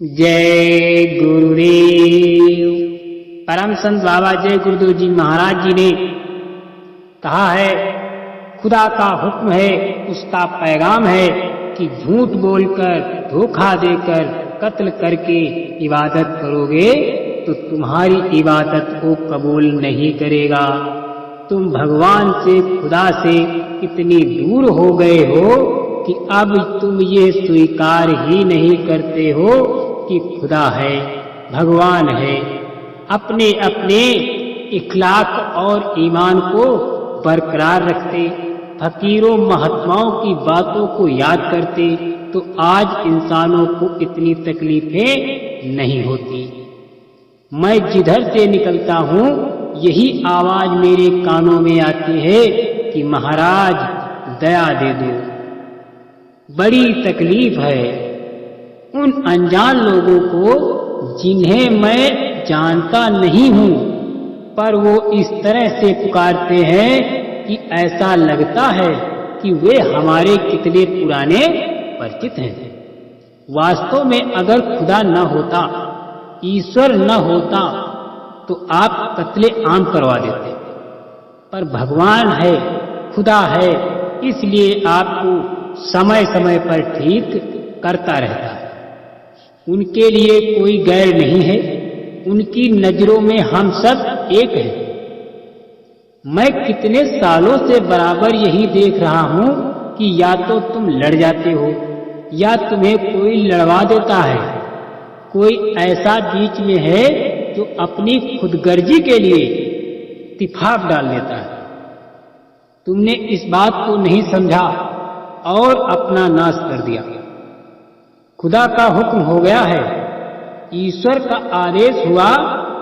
जय गुरुदेव। परम संत बाबा जय गुरुदेव जी महाराज जी ने कहा है, खुदा का हुक्म है, उसका पैगाम है कि झूठ बोलकर, धोखा देकर, कत्ल करके इबादत करोगे तो तुम्हारी इबादत को कबूल नहीं करेगा। तुम भगवान से, खुदा से इतनी दूर हो गए हो कि अब तुम ये स्वीकार ही नहीं करते हो कि खुदा है, भगवान है। अपने अपने इखलाक और ईमान को बरकरार रखते, फकीरों महात्माओं की बातों को याद करते तो आज इंसानों को इतनी तकलीफें नहीं होती। मैं जिधर से निकलता हूँ यही आवाज मेरे कानों में आती है कि महाराज दया दे दो। बड़ी तकलीफ है उन अनजान लोगों को जिन्हें मैं जानता नहीं हूँ, पर वो इस तरह से पुकारते हैं कि ऐसा लगता है कि वे हमारे कितने पुराने परिचित हैं। वास्तव में अगर खुदा न होता, ईश्वर न होता तो आप कत्ले आम करवा देते, पर भगवान है, खुदा है, इसलिए आपको समय समय पर ठीक करता रहता है। उनके लिए कोई गैर नहीं है, उनकी नजरों में हम सब एक हैं। मैं कितने सालों से बराबर यही देख रहा हूं कि या तो तुम लड़ जाते हो या तुम्हें कोई लड़वा देता है। कोई ऐसा बीच में है जो अपनी खुदगर्जी के लिए इत्तेफाक डाल देता है। तुमने इस बात को नहीं समझा और अपना नाश कर दिया। खुदा का हुक्म हो गया है, ईश्वर का आदेश हुआ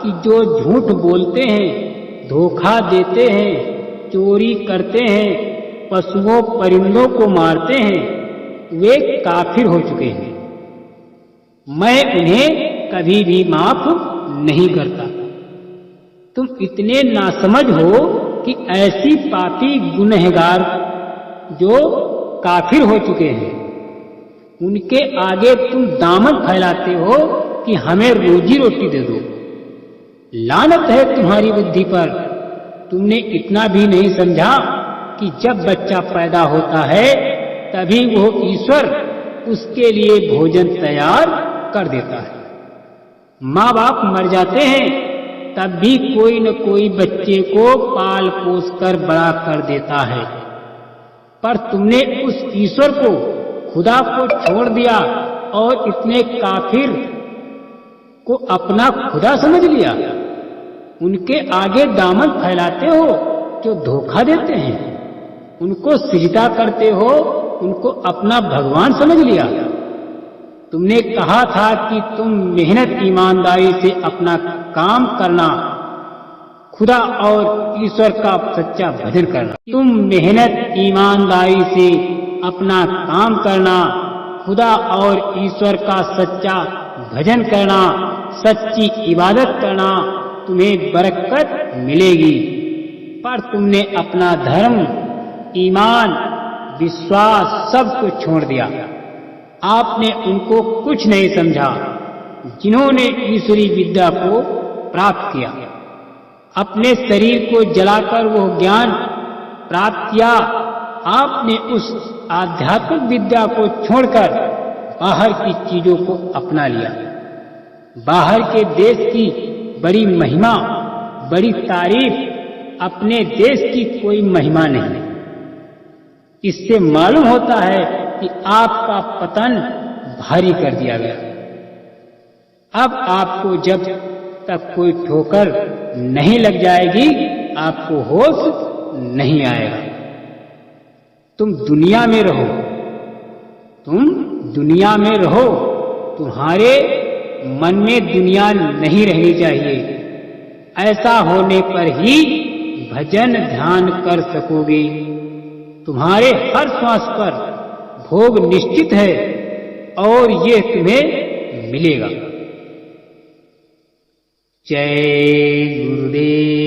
कि जो झूठ बोलते हैं, धोखा देते हैं, चोरी करते हैं, पशुओं परिंदों को मारते हैं, वे काफिर हो चुके हैं। मैं उन्हें कभी भी माफ नहीं करता। तुम इतने नासमझ हो कि ऐसी पापी गुनहगार जो काफिर हो चुके हैं, उनके आगे तुम दामन फैलाते हो कि हमें रोजी रोटी दे दो। लानत है तुम्हारी बुद्धि पर। तुमने इतना भी नहीं समझा कि जब बच्चा पैदा होता है तभी वो ईश्वर उसके लिए भोजन तैयार कर देता है। माँ बाप मर जाते हैं तब भी कोई न कोई बच्चे को पाल पोस कर बड़ा कर देता है, पर तुमने उस ईश्वर को, खुदा को छोड़ दिया और इतने काफिर को अपना खुदा समझ लिया। उनके आगे दामन फैलाते हो जो धोखा देते हैं, उनको सिजदा करते हो, उनको अपना भगवान समझ लिया। तुमने कहा था कि तुम मेहनत ईमानदारी से अपना काम करना, खुदा और ईश्वर का सच्चा भजन करना। तुम मेहनत ईमानदारी से अपना काम करना, खुदा और ईश्वर का सच्चा भजन करना, सच्ची इबादत करना, तुम्हें बरकत मिलेगी। पर तुमने अपना धर्म, ईमान, विश्वास सब कुछ छोड़ दिया। आपने उनको कुछ नहीं समझा जिन्होंने ईश्वरी विद्या को प्राप्त किया। अपने शरीर को जलाकर वो ज्ञान प्राप्त किया। आपने उस आध्यात्मिक विद्या को छोड़कर बाहर की चीजों को अपना लिया। बाहर के देश की बड़ी महिमा, बड़ी तारीफ अपने देश की कोई महिमा नहीं। इससे मालूम होता है कि आपका पतन भारी कर दिया गया। अब आपको जब तक कोई ठोकर नहीं लग जाएगी, आपको होश नहीं आएगा। तुम दुनिया में रहो, तुम दुनिया में रहो, तुम्हारे मन में दुनिया नहीं रहनी चाहिए। ऐसा होने पर ही भजन ध्यान कर सकोगे। तुम्हारे हर श्वास पर भोग निश्चित है और ये तुम्हें मिलेगा। जय गुरुदेव।